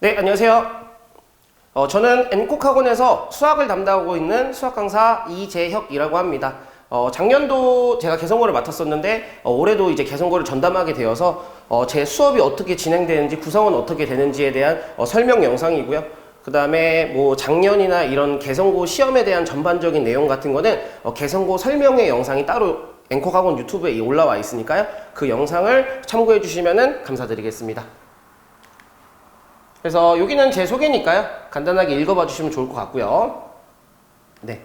네, 안녕하세요. 저는 N콕학원에서 수학을 담당하고 있는 수학 강사 이재혁이라고 합니다. 작년도 제가 개성고를 맡았었는데 올해도 이제 개성고를 전담하게 되어서 제 수업이 어떻게 진행되는지, 구성은 어떻게 되는지에 대한 설명 영상이고요. 그 다음에 뭐 작년이나 이런 개성고 시험에 대한 전반적인 내용 같은 거는 개성고 설명의 영상이 따로 N콕학원 유튜브에 올라와 있으니까요. 그 영상을 참고해 주시면 감사드리겠습니다. 그래서 여기는 제 소개니까요. 간단하게 읽어봐 주시면 좋을 것 같고요. 네.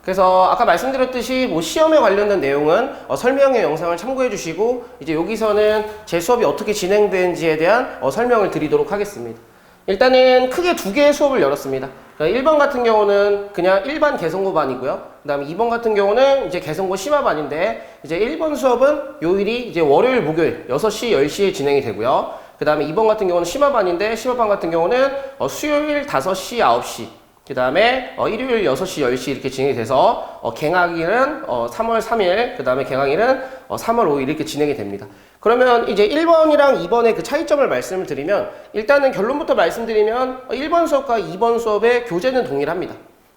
그래서 아까 말씀드렸듯이 뭐 시험에 관련된 내용은 설명의 영상을 참고해 주시고, 이제 여기서는 제 수업이 어떻게 진행되는지에 대한 설명을 드리도록 하겠습니다. 일단은 크게 두 개의 수업을 열었습니다. 그러니까 1번 같은 경우는 그냥 일반 개성고반이고요. 그 다음에 2번 같은 경우는 이제 개성고 심화반인데, 이제 1번 수업은 요일이 이제 월요일, 목요일 6시, 10시에 진행이 되고요. 그 다음에 2번 같은 경우는 심화반인데, 심화반 같은 경우는 수요일 5시, 9시, 그 다음에 일요일 6시, 10시 이렇게 진행이 돼서 개강일은 3월 3일, 그 다음에 개강일은 3월 5일 이렇게 진행이 됩니다. 그러면 이제 1번이랑 2번의 그 차이점을 말씀을 드리면, 일단은 결론부터 말씀드리면 1번 수업과 2번 수업의 교재는 동일합니다.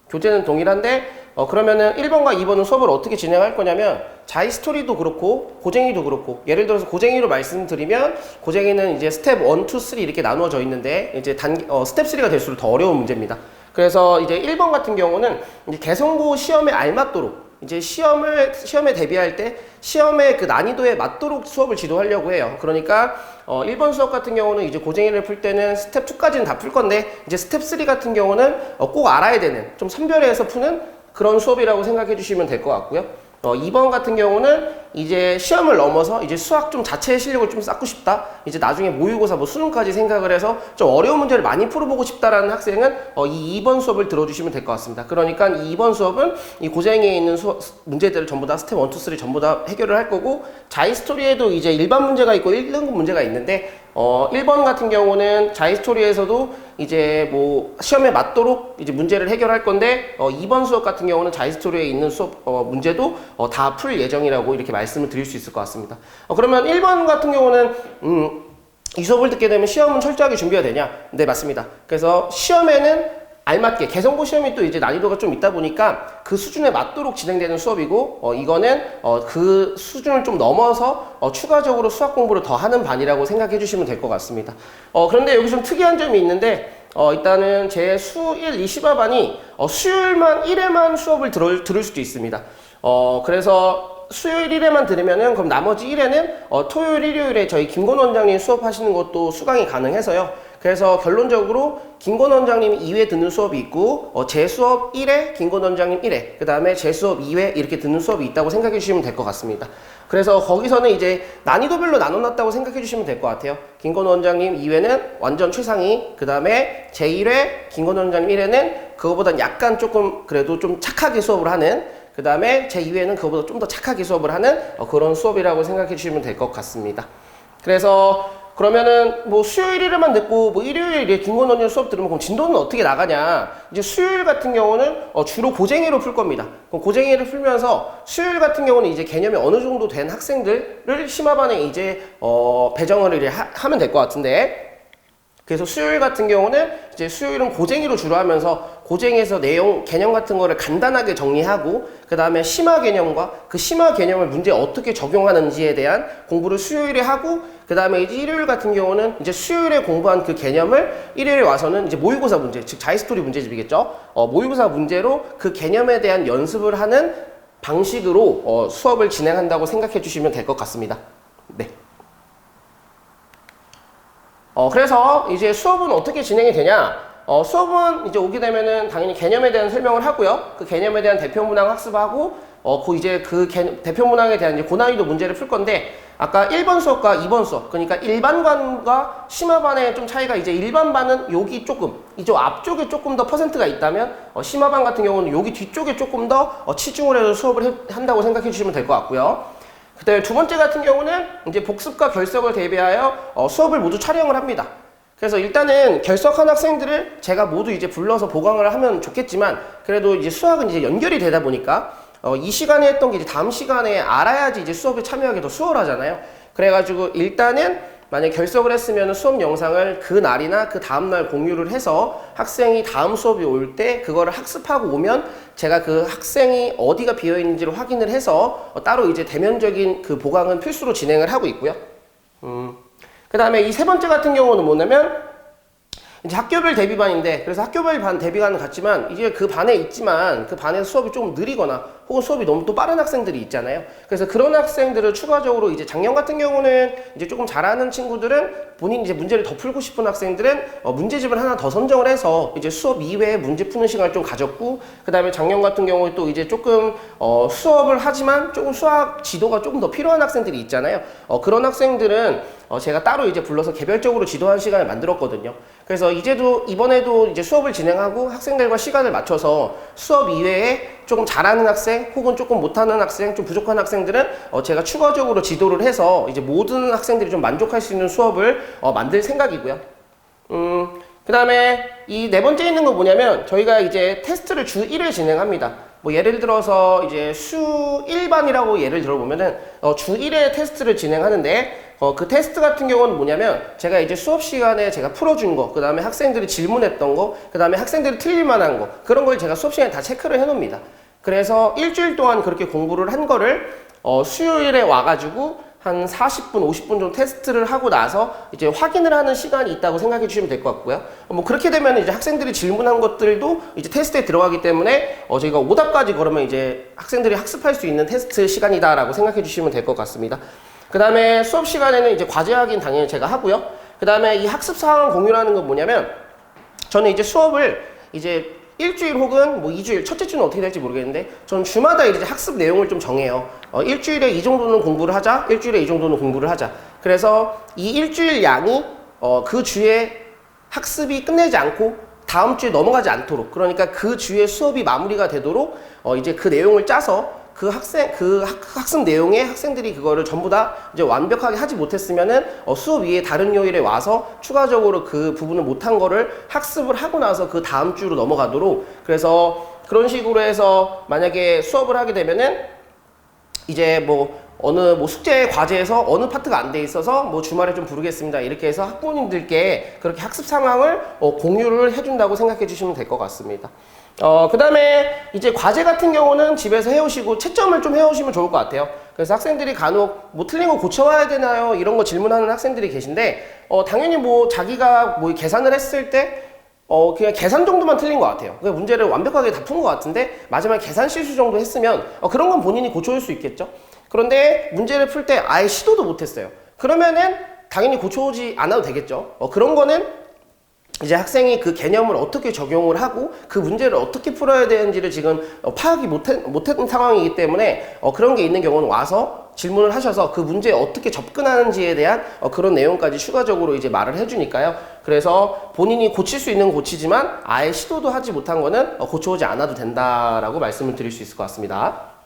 교재는 동일한데 그러면은 1번과 2번은 수업을 어떻게 진행할 거냐면, 자이스토리도 그렇고 고쟁이도 그렇고, 예를 들어서 고쟁이로 말씀드리면 고쟁이는 이제 스텝 1, 2, 3 이렇게 나누어져 있는데, 이제 스텝 3가 될수록 더 어려운 문제입니다. 그래서 이제 1번 같은 경우는 이제 개성고 시험에 알맞도록, 이제 시험에 대비할 때 시험의 그 난이도에 맞도록 수업을 지도하려고 해요. 그러니까 1번 수업 같은 경우는 이제 고쟁이를 풀 때는 스텝 2까지는 다 풀 건데, 이제 스텝 3 같은 경우는 꼭 알아야 되는, 좀 선별해서 푸는 그런 수업이라고 생각해 주시면 될 것 같고요. 2번 같은 경우는 이제 시험을 넘어서 이제 수학 좀 자체의 실력을 좀 쌓고 싶다, 이제 나중에 모의고사 뭐 수능까지 생각을 해서 좀 어려운 문제를 많이 풀어보고 싶다라는 학생은 이 2번 수업을 들어주시면 될 것 같습니다. 그러니까 이 2번 수업은 이 고쟁이에 있는 문제들을 전부 다 스텝 1, 2, 3 전부 다 해결을 할 거고, 자이스토리에도 이제 일반 문제가 있고 1등급 문제가 있는데, 1번 같은 경우는 자이스토리에서도 이제 뭐 시험에 맞도록 이제 문제를 해결할 건데, 2번 수업 같은 경우는 자이스토리에 있는 수업 문제도 다 풀 예정이라고 이렇게 말씀을 드릴 수 있을 것 같습니다. 그러면 1번 같은 경우는 이 수업을 듣게 되면 시험은 철저하게 준비가 되냐? 네, 맞습니다. 그래서 시험에는 알맞게, 개성고 시험이 또 이제 난이도가 좀 있다 보니까 그 수준에 맞도록 진행되는 수업이고, 이거는 그 수준을 좀 넘어서 추가적으로 수학 공부를 더 하는 반이라고 생각해 주시면 될 것 같습니다. 그런데 여기 좀 특이한 점이 있는데, 일단은 제 수1, 2 심화반이 수요일만 1회만 수업을 들을 수도 있습니다. 그래서 수요일 1회만 들으면은, 그럼 나머지 1회는 토요일, 일요일에 저희 김건 원장님 수업하시는 것도 수강이 가능해서요. 그래서 결론적으로 김건 원장님 2회 듣는 수업이 있고, 제 수업 1회, 김건 원장님 1회, 그 다음에 제 수업 2회 이렇게 듣는 수업이 있다고 생각해 주시면 될 것 같습니다. 그래서 거기서는 이제 난이도별로 나눠놨다고 생각해 주시면 될 것 같아요. 김건 원장님 2회는 완전 최상위, 그 다음에 제 1회, 김건 원장님 1회는 그거보단 약간 조금 그래도 좀 착하게 수업을 하는, 그 다음에 제 2회는 그거보다 좀 더 착하게 수업을 하는 그런 수업이라고 생각해 주시면 될 것 같습니다. 그래서 그러면은 뭐 수요일에만 듣고 뭐 일요일에 김건 원장 수업 들으면 그럼 진도는 어떻게 나가냐? 이제 수요일 같은 경우는 주로 고쟁이로 풀 겁니다. 그럼 고쟁이를 풀면서 수요일 같은 경우는 이제 개념이 어느 정도 된 학생들을 심화반에 이제 배정을 하면 될 것 같은데, 그래서 수요일 같은 경우는 이제 수요일은 고쟁이로 주로 하면서 고쟁이에서 내용, 개념 같은 거를 간단하게 정리하고, 그 다음에 심화 개념과 그 심화 개념을 문제에 어떻게 적용하는지에 대한 공부를 수요일에 하고, 그 다음에 이제 일요일 같은 경우는 이제 수요일에 공부한 그 개념을 일요일에 와서는 이제 모의고사 문제, 즉 자이스토리 문제집이겠죠. 모의고사 문제로 그 개념에 대한 연습을 하는 방식으로 수업을 진행한다고 생각해 주시면 될 것 같습니다. 네. 그래서 이제 수업은 어떻게 진행이 되냐? 수업은 이제 오게 되면은 당연히 개념에 대한 설명을 하고요. 그 개념에 대한 대표 문항 학습하고, 대표 문항에 대한 이제 고난이도 문제를 풀 건데, 아까 1번 수업과 2번 수업, 그러니까 일반반과 심화반의 좀 차이가, 이제 일반반은 여기 조금, 이쪽 앞쪽에 조금 더 퍼센트가 있다면, 심화반 같은 경우는 여기 뒤쪽에 조금 더 치중을 해서 수업을 한다고 생각해 주시면 될 것 같고요. 그다음에 두 번째 같은 경우는 이제 복습과 결석을 대비하여 수업을 모두 촬영을 합니다. 그래서 일단은 결석한 학생들을 제가 모두 이제 불러서 보강을 하면 좋겠지만, 그래도 이제 수학은 이제 연결이 되다 보니까 이 시간에 했던 게 이제 다음 시간에 알아야지 이제 수업에 참여하기 더 수월하잖아요. 그래가지고 일단은 만약 결석을 했으면 수업 영상을 그 날이나 그 다음날 공유를 해서 학생이 다음 수업이 올 때 그거를 학습하고 오면 제가 그 학생이 어디가 비어 있는지를 확인을 해서 따로 이제 대면적인 그 보강은 필수로 진행을 하고 있고요. 그 다음에 이 세 번째 같은 경우는 뭐냐면 이제 학교별 대비반인데, 그래서 학교별 반 대비반은 같지만 이제 그 반에 있지만 그 반에서 수업이 조금 느리거나 혹은 수업이 너무 또 빠른 학생들이 있잖아요. 그래서 그런 학생들을 추가적으로 이제 작년 같은 경우는 이제 조금 잘하는 친구들은 본인 이제 문제를 더 풀고 싶은 학생들은 문제집을 하나 더 선정을 해서 이제 수업 이외에 문제 푸는 시간을 좀 가졌고, 그 다음에 작년 같은 경우에 또 이제 조금 수업을 하지만 조금 수학 지도가 조금 더 필요한 학생들이 있잖아요. 그런 학생들은 제가 따로 이제 불러서 개별적으로 지도하는 시간을 만들었거든요. 그래서 이번에도 이제 수업을 진행하고 학생들과 시간을 맞춰서 수업 이외에 조금 잘하는 학생 혹은 조금 못하는 학생, 좀 부족한 학생들은 제가 추가적으로 지도를 해서 이제 모든 학생들이 좀 만족할 수 있는 수업을 만들 생각이고요. 그 다음에 이 네 번째 있는 건 뭐냐면 저희가 이제 테스트를 주 1회 진행합니다. 뭐 예를 들어서 이제 수 1반이라고 예를 들어보면은 주 1회 테스트를 진행하는데 그 테스트 같은 경우는 뭐냐면 제가 이제 수업 시간에 제가 풀어준 거, 그 다음에 학생들이 질문했던 거, 그 다음에 학생들이 틀릴 만한 거, 그런 걸 제가 수업 시간에 다 체크를 해놓습니다. 그래서 일주일 동안 그렇게 공부를 한 거를 수요일에 와가지고 한 40분, 50분 정도 테스트를 하고 나서 이제 확인을 하는 시간이 있다고 생각해 주시면 될 것 같고요. 뭐 그렇게 되면 이제 학생들이 질문한 것들도 이제 테스트에 들어가기 때문에 저희가 오답까지 걸으면 이제 학생들이 학습할 수 있는 테스트 시간이다라고 생각해 주시면 될 것 같습니다. 그 다음에 수업 시간에는 이제 과제 확인 당연히 제가 하고요. 그 다음에 이 학습 상황 공유라는 건 뭐냐면 저는 이제 수업을 이제 일주일 혹은 뭐 2주일, 첫째 주는 어떻게 될지 모르겠는데 저는 주마다 이제 학습 내용을 좀 정해요. 일주일에 이 정도는 공부를 하자, 일주일에 이 정도는 공부를 하자. 그래서 이 일주일 양이 그 주에 학습이 끝내지 않고 다음 주에 넘어가지 않도록, 그러니까 그 주에 수업이 마무리가 되도록 이제 그 내용을 짜서 그 학습 내용에 학생들이 그거를 전부 다 이제 완벽하게 하지 못했으면은 수업 위에 다른 요일에 와서 추가적으로 그 부분을 못한 거를 학습을 하고 나서 그 다음 주로 넘어가도록, 그래서 그런 식으로 해서 만약에 수업을 하게 되면은 이제 뭐 숙제 과제에서 어느 파트가 안 돼 있어서 뭐 주말에 좀 부르겠습니다, 이렇게 해서 학부모님들께 그렇게 학습 상황을 공유를 해준다고 생각해 주시면 될 것 같습니다. 그 다음에 이제 과제 같은 경우는 집에서 해오시고 채점을 좀 해오시면 좋을 것 같아요. 그래서 학생들이 간혹 뭐 틀린 거 고쳐와야 되나요? 이런 거 질문하는 학생들이 계신데 당연히 뭐 자기가 뭐 계산을 했을 때 그냥 계산 정도만 틀린 것 같아요. 그냥 문제를 완벽하게 다 푼 것 같은데 마지막에 계산 실수 정도 했으면 그런 건 본인이 고쳐올 수 있겠죠. 그런데 문제를 풀 때 아예 시도도 못했어요. 그러면은 당연히 고쳐오지 않아도 되겠죠. 그런 거는 이제 학생이 그 개념을 어떻게 적용을 하고 그 문제를 어떻게 풀어야 되는지를 지금 파악이 못한 상황이기 때문에 그런 게 있는 경우는 와서 질문을 하셔서 그 문제에 어떻게 접근하는지에 대한 그런 내용까지 추가적으로 이제 말을 해주니까요. 그래서 본인이 고칠 수 있는 건 고치지만 아예 시도도 하지 못한 거는 고쳐오지 않아도 된다라고 말씀을 드릴 수 있을 것 같습니다.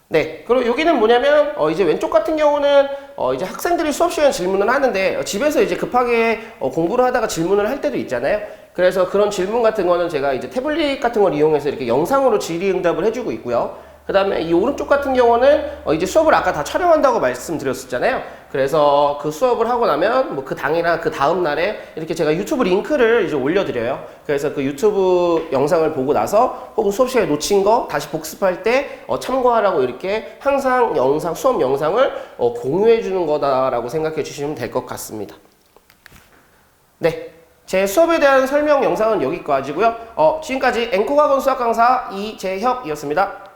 네, 그리고 여기는 뭐냐면 이제 왼쪽 같은 경우는 이제 학생들이 수업 시간에 질문을 하는데 집에서 이제 급하게 공부를 하다가 질문을 할 때도 있잖아요. 그래서 그런 질문 같은 거는 제가 이제 태블릿 같은 걸 이용해서 이렇게 영상으로 질의응답을 해주고 있고요. 그 다음에 이 오른쪽 같은 경우는 이제 수업을 아까 다 촬영한다고 말씀드렸었잖아요. 그래서 그 수업을 하고 나면 뭐 그 당이나 그 다음 날에 이렇게 제가 유튜브 링크를 이제 올려드려요. 그래서 그 유튜브 영상을 보고 나서 혹은 수업 시간에 놓친 거 다시 복습할 때 참고하라고 이렇게 항상 수업 영상을 공유해 주는 거다라고 생각해 주시면 될 것 같습니다. 네. 제 수업에 대한 설명 영상은 여기까지고요. 지금까지 앵커학원 수학강사 이재혁이었습니다.